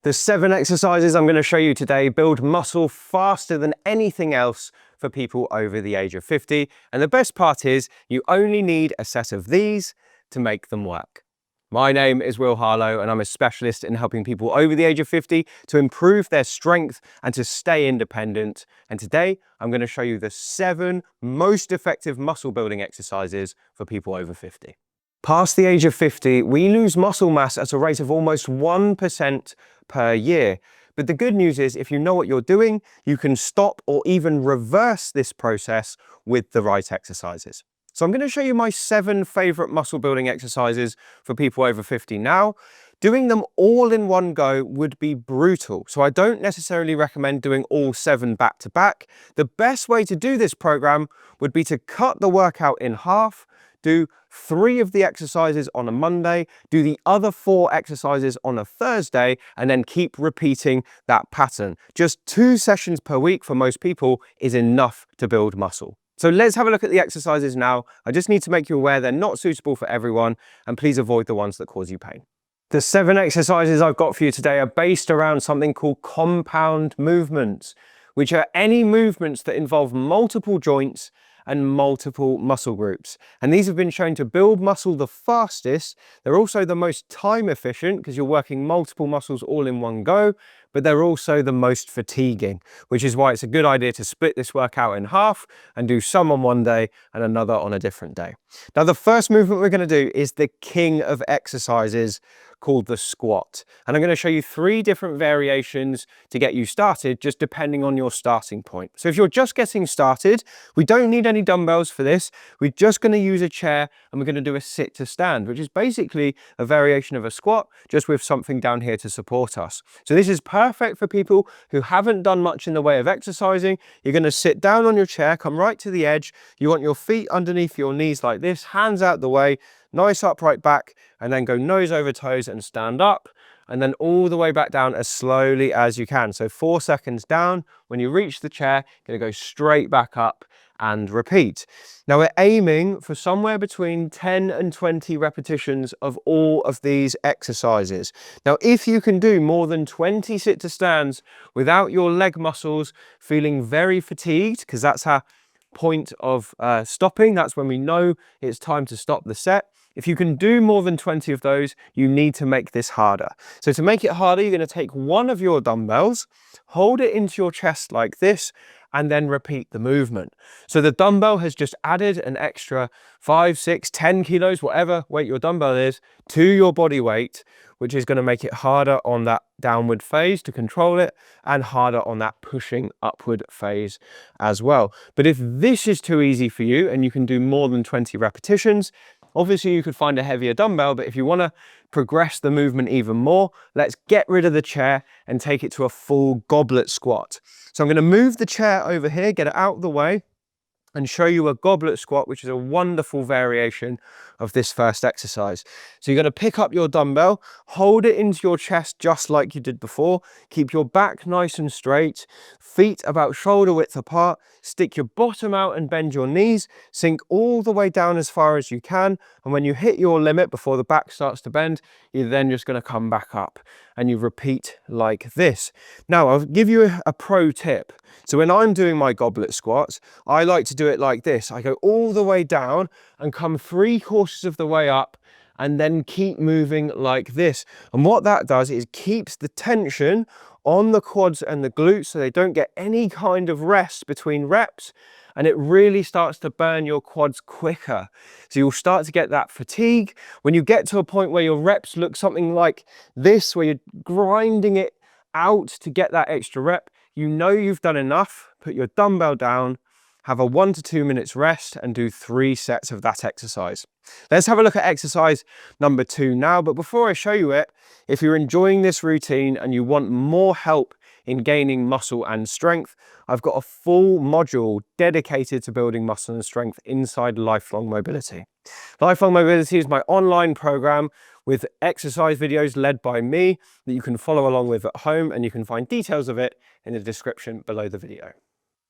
The 7 exercises I'm going to show you today build muscle faster than anything else for people over the age of 50. And the best part is you only need a set of these to make them work. My name is Harlow and I'm a specialist in helping people over the age of 50 to improve their strength and to stay independent. And today I'm going to show you the 7 most effective muscle building exercises for people over 50. Past the age of 50, we lose muscle mass at a rate of almost 1% per year. But the good news is if you know what you're doing, you can stop or even reverse this process with the right exercises. So I'm going to show you my 7 favorite muscle building exercises for people over 50 now. Doing them all in one go would be brutal, so I don't necessarily recommend doing all 7 back to back. The best way to do this program would be to cut the workout in half, do 3 of the exercises on a Monday, do the other 4 exercises on a Thursday, and then keep repeating that pattern. Just 2 sessions per week for most people is enough to build muscle. So let's have a look at the exercises now. I just need to make you aware they're not suitable for everyone, and please avoid the ones that cause you pain. The 7 exercises I've got for you today are based around something called compound movements, which are any movements that involve multiple joints and multiple muscle groups. And these have been shown to build muscle the fastest. They're also the most time efficient because you're working multiple muscles all in one go, but they're also the most fatiguing, which is why it's a good idea to split this workout in half and do some on one day and another on a different day. Now, the first movement we're going to do is the king of exercises called the squat. And I'm going to show you 3 different variations to get you started, just depending on your starting point. So if you're just getting started, we don't need any dumbbells for this. We're just going to use a chair and we're going to do a sit to stand, which is basically a variation of a squat, just with something down here to support us. So this is perfect for people who haven't done much in the way of exercising. You're going to sit down on your chair, come right to the edge. You want your feet underneath your knees like this, hands out the way, nice upright back, and then go nose over toes and stand up, and then all the way back down as slowly as you can. So 4 seconds down. When you reach the chair, you're going to go straight back up and repeat. Now we're aiming for somewhere between 10 and 20 repetitions of all of these exercises. Now, if you can do more than 20 sit to stands without your leg muscles feeling very fatigued, because that's our point of stopping, that's when we know it's time to stop the set. If you can do more than 20 of those, you need to make this harder. So to make it harder, you're going to take one of your dumbbells, hold it into your chest like this, and then repeat the movement. So the dumbbell has just added an extra 5, 6, 10 kilos, whatever weight your dumbbell is, to your body weight, which is going to make it harder on that downward phase to control it and harder on that pushing upward phase as well. But if this is too easy for you and you can do more than 20 repetitions, obviously you could find a heavier dumbbell, but if you want to progress the movement even more, let's get rid of the chair and take it to a full goblet squat. So I'm going to move the chair over here, get it out of the way, and show you a goblet squat, which is a wonderful variation of this first exercise. So you're going to pick up your dumbbell, hold it into your chest just like you did before, keep your back nice and straight, feet about shoulder width apart, stick your bottom out and bend your knees, sink all the way down as far as you can, and when you hit your limit before the back starts to bend, you're then just going to come back up and you repeat like this. Now I'll give you a pro tip. So when I'm doing my goblet squats, I like to do it like this. I go all the way down and come 3/4 of the way up and then keep moving like this. And what that does is keeps the tension on the quads and the glutes so they don't get any kind of rest between reps, and it really starts to burn your quads quicker. So you'll start to get that fatigue. When you get to a point where your reps look something like this, where you're grinding it out to get that extra rep, you know you've done enough. Put your dumbbell down, have a 1 to 2 minutes rest, and do 3 sets of that exercise. Let's have a look at exercise number 2 now. But before I show you it, if you're enjoying this routine and you want more help in gaining muscle and strength, I've got a full module dedicated to building muscle and strength inside Lifelong Mobility. Lifelong Mobility is my online program with exercise videos led by me that you can follow along with at home, and you can find details of it in the description below the video.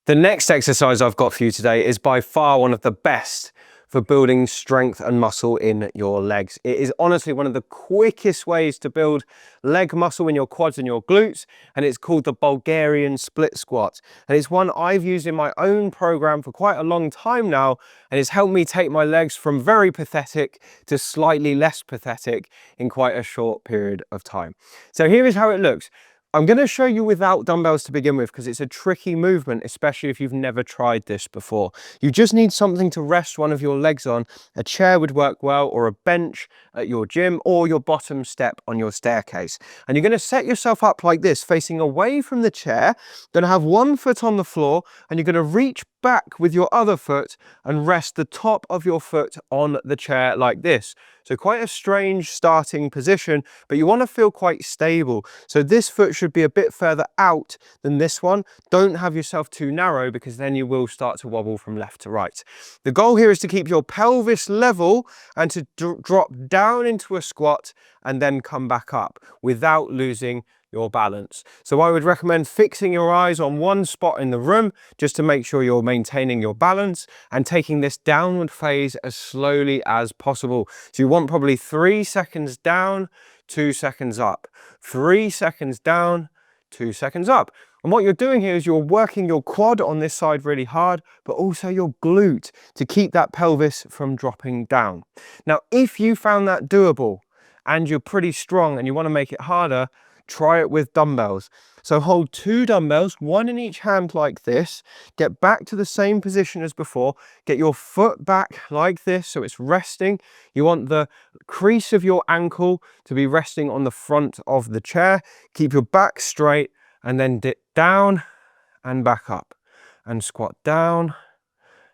The next exercise I've got for you today is by far one of the best for building strength and muscle in your legs. It is honestly one of the quickest ways to build leg muscle in your quads and your glutes, and it's called the Bulgarian split squat. And it's one I've used in my own program for quite a long time now, and it's helped me take my legs from very pathetic to slightly less pathetic in quite a short period of time. So here is how it looks. I'm going to show you without dumbbells to begin with because it's a tricky movement, especially if you've never tried this before. You just need something to rest one of your legs on. A chair would work well, or a bench at your gym, or your bottom step on your staircase. And you're going to set yourself up like this, facing away from the chair. Going to have one foot on the floor, and you're going to reach back with your other foot and rest the top of your foot on the chair like this. So quite a strange starting position, but you want to feel quite stable. So this foot should be a bit further out than this one. Don't have yourself too narrow because then you will start to wobble from left to right. The goal here is to keep your pelvis level and to drop down into a squat and then come back up without losing your balance. So I would recommend fixing your eyes on one spot in the room just to make sure you're maintaining your balance and taking this downward phase as slowly as possible. So you want probably 3 seconds down, 2 seconds up, 3 seconds down, 2 seconds up. And what you're doing here is you're working your quad on this side really hard, but also your glute to keep that pelvis from dropping down. Now, if you found that doable and you're pretty strong and you want to make it harder, try it with dumbbells. So hold 2 dumbbells, one in each hand like this, get back to the same position as before, get your foot back like this so it's resting. You want the crease of your ankle to be resting on the front of the chair. Keep your back straight and then dip down and back up and squat down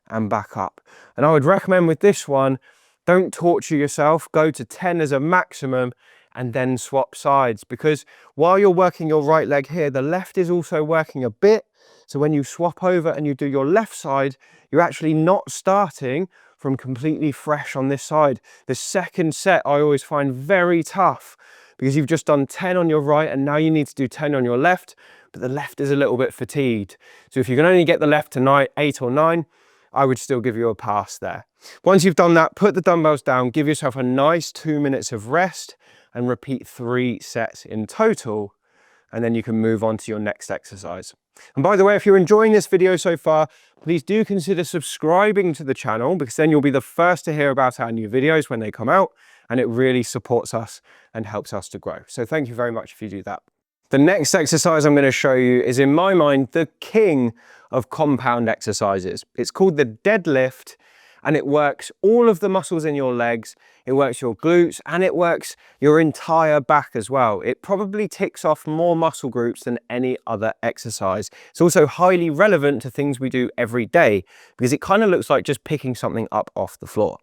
and back up. And I would recommend with this one, don't torture yourself, go to 10 as a maximum and then swap sides, because while you're working your right leg here, the left is also working a bit. So when you swap over and you do your left side, you're actually not starting from completely fresh on this side. The second set I always find very tough because you've just done 10 on your right and now you need to do 10 on your left, but the left is a little bit fatigued. So if you can only get the left to 8 or 9, I would still give you a pass there. Once you've done that, put the dumbbells down, give yourself a nice 2 minutes of rest and repeat 3 sets in total. And then you can move on to your next exercise. And by the way, if you're enjoying this video so far, please do consider subscribing to the channel because then you'll be the first to hear about our new videos when they come out, and it really supports us and helps us to grow. So thank you very much if you do that. The next exercise I'm going to show you is, in my mind, the king of compound exercises. It's called the deadlift, and it works all of the muscles in your legs, it works your glutes, and it works your entire back as well. It probably ticks off more muscle groups than any other exercise. It's also highly relevant to things we do every day because it kind of looks like just picking something up off the floor.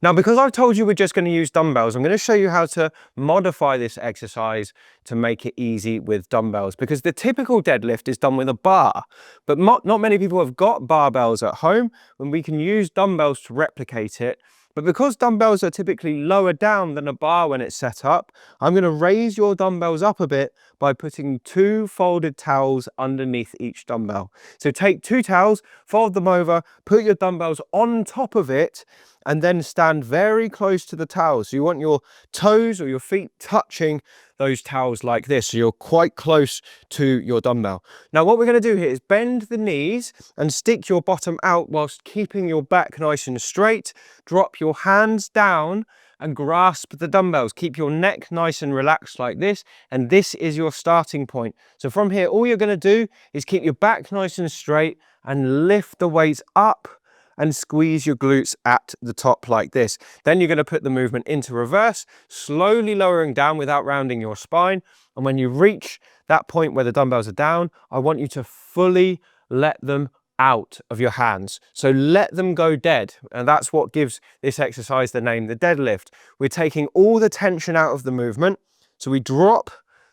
Now, because I've told you we're just going to use dumbbells, I'm going to show you how to modify this exercise to make it easy with dumbbells, because the typical deadlift is done with a bar, but not many people have got barbells at home, and we can use dumbbells to replicate it. But because dumbbells are typically lower down than a bar when it's set up, I'm going to raise your dumbbells up a bit by putting 2 folded towels underneath each dumbbell. So take 2 towels, fold them over, put your dumbbells on top of it, and then stand very close to the towels. So you want your toes or your feet touching those towels like this, so you're quite close to your dumbbell. Now what we're going to do here is bend the knees and stick your bottom out whilst keeping your back nice and straight. Drop your hands down and grasp the dumbbells. Keep your neck nice and relaxed like this, and this is your starting point. So from here, all you're going to do is keep your back nice and straight and lift the weights up and squeeze your glutes at the top like this. Then you're going to put the movement into reverse, slowly lowering down without rounding your spine. And when you reach that point where the dumbbells are down, I want you to fully let them out of your hands. So let them go dead. And that's what gives this exercise the name, the deadlift. We're taking all the tension out of the movement. So we drop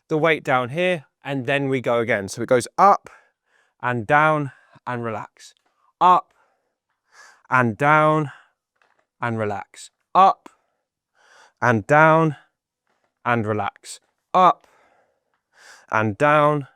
the weight down here and then we go again. So it goes up and down and relax. Up and down and relax. Up and down and relax. Up and down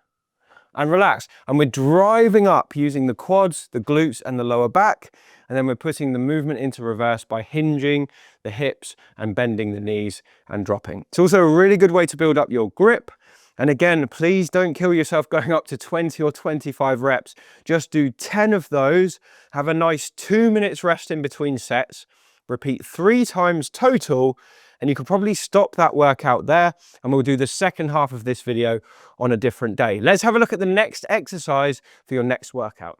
and relax. And we're driving up using the quads, the glutes, and the lower back. And then we're putting the movement into reverse by hinging the hips and bending the knees and dropping. It's also a really good way to build up your grip. And again, please don't kill yourself going up to 20 or 25 reps. Just do 10 of those. Have a nice 2 minutes rest in between sets. Repeat 3 times total. And you could probably stop that workout there, and we'll do the second half of this video on a different day. Let's have a look at the next exercise for your next workout.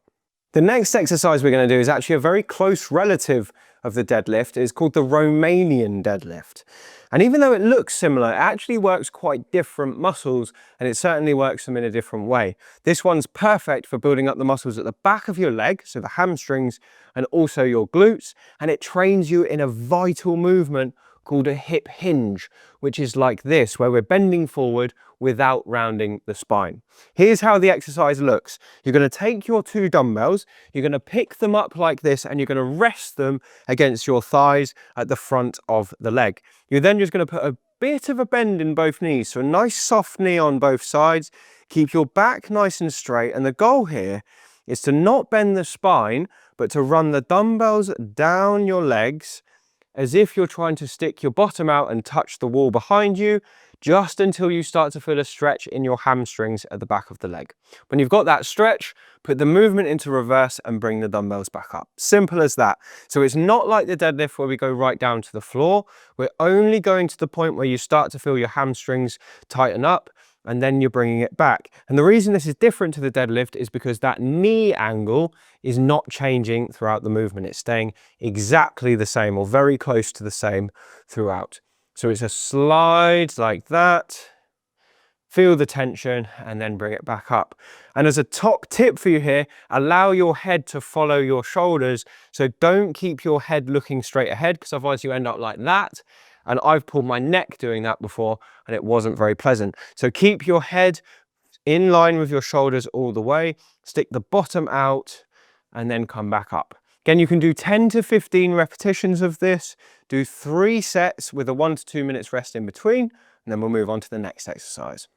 The next exercise we're going to do is actually a very close relative of the deadlift. It's called the Romanian deadlift. And even though it looks similar, it actually works quite different muscles, and it certainly works them in a different way. This one's perfect for building up the muscles at the back of your leg, so the hamstrings, and also your glutes, and it trains you in a vital movement called a hip hinge, which is like this, where we're bending forward without rounding the spine. Here's how the exercise looks. You're going to take your 2 dumbbells, you're going to pick them up like this, and you're going to rest them against your thighs at the front of the leg. You're then just going to put a bit of a bend in both knees, so a nice soft knee on both sides. Keep your back nice and straight, and the goal here is to not bend the spine, but to run the dumbbells down your legs as if you're trying to stick your bottom out and touch the wall behind you, just until you start to feel a stretch in your hamstrings at the back of the leg. When you've got that stretch, put the movement into reverse and bring the dumbbells back up. Simple as that. So it's not like the deadlift where we go right down to the floor. We're only going to the point where you start to feel your hamstrings tighten up, and then you're bringing it back. And the reason this is different to the deadlift is because that knee angle is not changing throughout the movement. It's staying exactly the same or very close to the same throughout. So it's a slide like that, feel the tension, and then bring it back up. And as a top tip for you here, allow your head to follow your shoulders. So don't keep your head looking straight ahead, because otherwise you end up like that. And I've pulled my neck doing that before, and it wasn't very pleasant. So keep your head in line with your shoulders all the way, stick the bottom out, and then come back up. Again, you can do 10 to 15 repetitions of this, do 3 sets with a 1 to 2 minutes rest in between, and then we'll move on to the next exercise.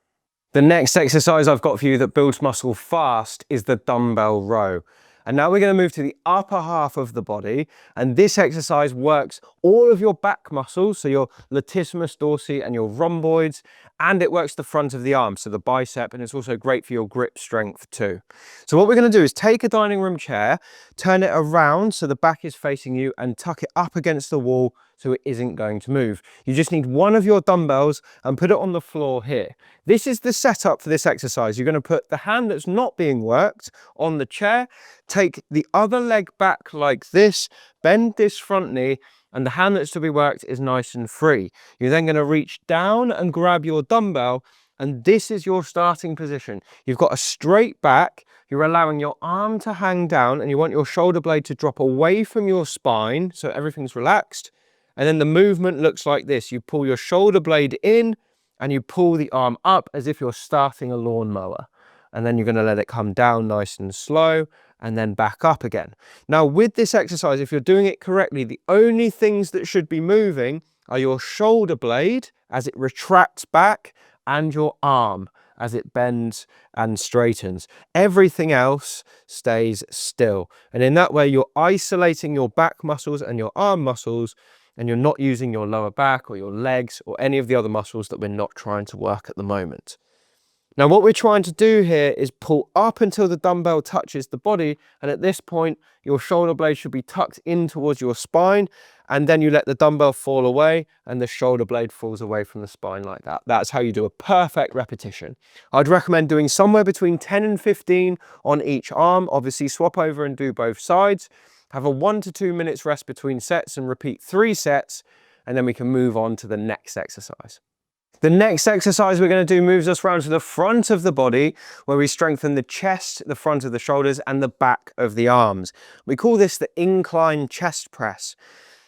The next exercise I've got for you that builds muscle fast is the dumbbell row. And now we're going to move to the upper half of the body, and this exercise works all of your back muscles, so your latissimus dorsi and your rhomboids, and it works the front of the arm, so the bicep, and it's also great for your grip strength too. So what we're going to do is take a dining room chair, turn it around so the back is facing you, and tuck it up against the wall so it isn't going to move. You just need one of your dumbbells and put it on the floor here. This is the setup for this exercise. You're going to put the hand that's not being worked on the chair, take the other leg back like this, bend this front knee, and the hand that's to be worked is nice and free. You're then going to reach down and grab your dumbbell, and this is your starting position. You've got a straight back, you're allowing your arm to hang down, and you want your shoulder blade to drop away from your spine so everything's relaxed. And then the movement looks like this. You pull your shoulder blade in and you pull the arm up as if you're starting a lawnmower. And then you're going to let it come down nice and slow and then back up again. Now with this exercise, if you're doing it correctly, the only things that should be moving are your shoulder blade as it retracts back and your arm as it bends and straightens. Everything else stays still. And in that way, you're isolating your back muscles and your arm muscles, and you're not using your lower back or your legs or any of the other muscles that we're not trying to work at the moment. Now what we're trying to do here is pull up until the dumbbell touches the body, and at this point your shoulder blade should be tucked in towards your spine, and then you let the dumbbell fall away and the shoulder blade falls away from the spine like that. That's how you do a perfect repetition. I'd recommend doing somewhere between 10 and 15 on each arm. Obviously swap over and do both sides. Have a 1 to 2 minutes rest between sets and repeat 3 sets, and then we can move on to the next exercise. The next exercise we're going to do moves us around to the front of the body, where we strengthen the chest, the front of the shoulders, and the back of the arms. We call this the incline chest press.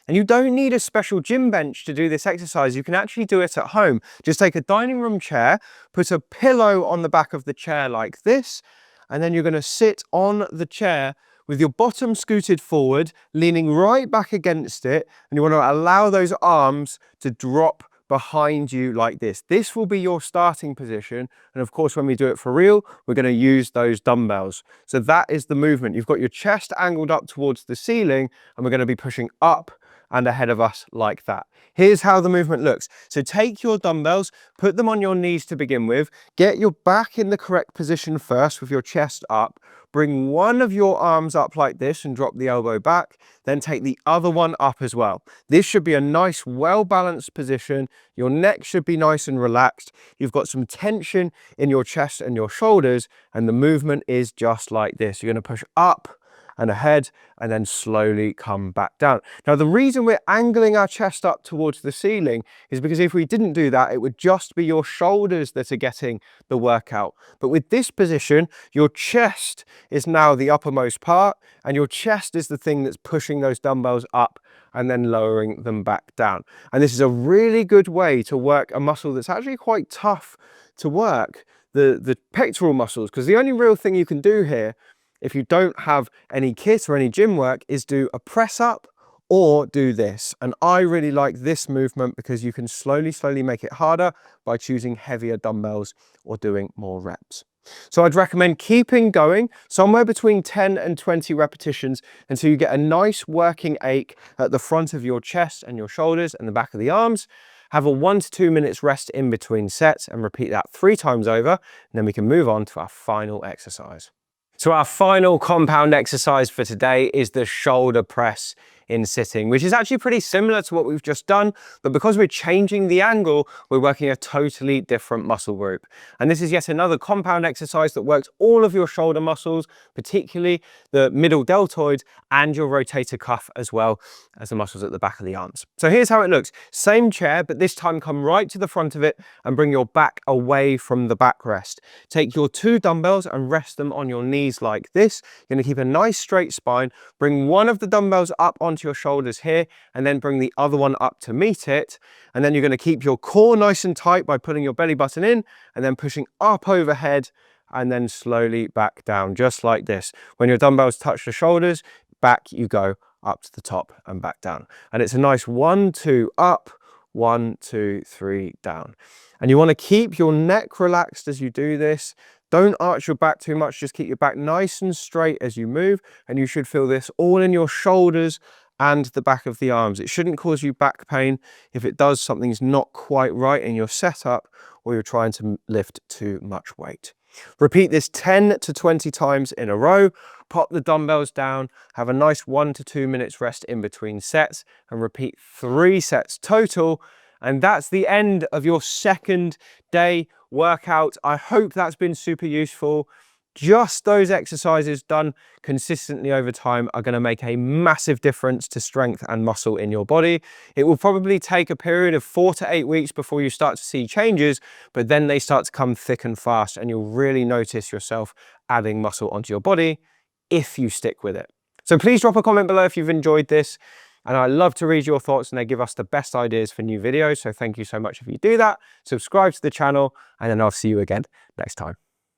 And you don't need a special gym bench to do this exercise. You can actually do it at home. Just take a dining room chair, put a pillow on the back of the chair like this, and then you're going to sit on the chair with your bottom scooted forward, leaning right back against it, and you want to allow those arms to drop behind you like this. This will be your starting position. And of course, when we do it for real, we're going to use those dumbbells. So that is the movement. You've got your chest angled up towards the ceiling, and we're going to be pushing up and ahead of us like that. Here's how the movement looks. So take your dumbbells, put them on your knees to begin with, get your back in the correct position first with your chest up, bring one of your arms up like this and drop the elbow back, then take the other one up as well. This should be a nice, well-balanced position. Your neck should be nice and relaxed. You've got some tension in your chest and your shoulders, and the movement is just like this. You're going to push up and ahead, and then slowly come back down. Now, the reason we're angling our chest up towards the ceiling is because if we didn't do that, it would just be your shoulders that are getting the workout. But with this position, your chest is now the uppermost part, and your chest is the thing that's pushing those dumbbells up and then lowering them back down. And this is a really good way to work a muscle that's actually quite tough to work, the pectoral muscles, because the only real thing you can do here, if you don't have any kit or any gym work, is do a press up or do this. And I really like this movement because you can slowly make it harder by choosing heavier dumbbells or doing more reps. So I'd recommend keeping going somewhere between 10 and 20 repetitions until you get a nice working ache at the front of your chest and your shoulders and the back of the arms. Have a 1 to 2 minutes rest in between sets and repeat that 3 times over. And then we can move on to our final exercise. So our final compound exercise for today is the shoulder press in sitting, which is actually pretty similar to what we've just done, but because we're changing the angle, we're working a totally different muscle group. And this is yet another compound exercise that works all of your shoulder muscles, particularly the middle deltoid and your rotator cuff, as well as the muscles at the back of the arms. So here's how it looks. Same chair, but this time come right to the front of it and bring your back away from the backrest. Take your 2 dumbbells and rest them on your knees like this. You're going to keep a nice straight spine. Bring one of the dumbbells up onto your shoulders here, and then bring the other one up to meet it. And then you're going to keep your core nice and tight by putting your belly button in and then pushing up overhead and then slowly back down, just like this. When your dumbbells touch the shoulders, back you go up to the top and back down. And it's a nice 1, 2 up, 1, 2, 3 down. And you want to keep your neck relaxed as you do this. Don't arch your back too much, just keep your back nice and straight as you move, and you should feel this all in your shoulders and the back of the arms. It shouldn't cause you back pain. If it does, something's not quite right in your setup, or you're trying to lift too much weight. Repeat this 10 to 20 times in a row. Pop the dumbbells down, have a nice 1 to 2 minutes rest in between sets, and repeat 3 sets total. And that's the end of your second day workout. I hope that's been super useful. Just those exercises done consistently over time are going to make a massive difference to strength and muscle in your body. It will probably take a period of 4 to 8 weeks before you start to see changes, but then they start to come thick and fast, and you'll really notice yourself adding muscle onto your body if you stick with it. So please drop a comment below if you've enjoyed this. And I love to read your thoughts, and they give us the best ideas for new videos. So thank you so much if you do that. Subscribe to the channel, and then I'll see you again next time.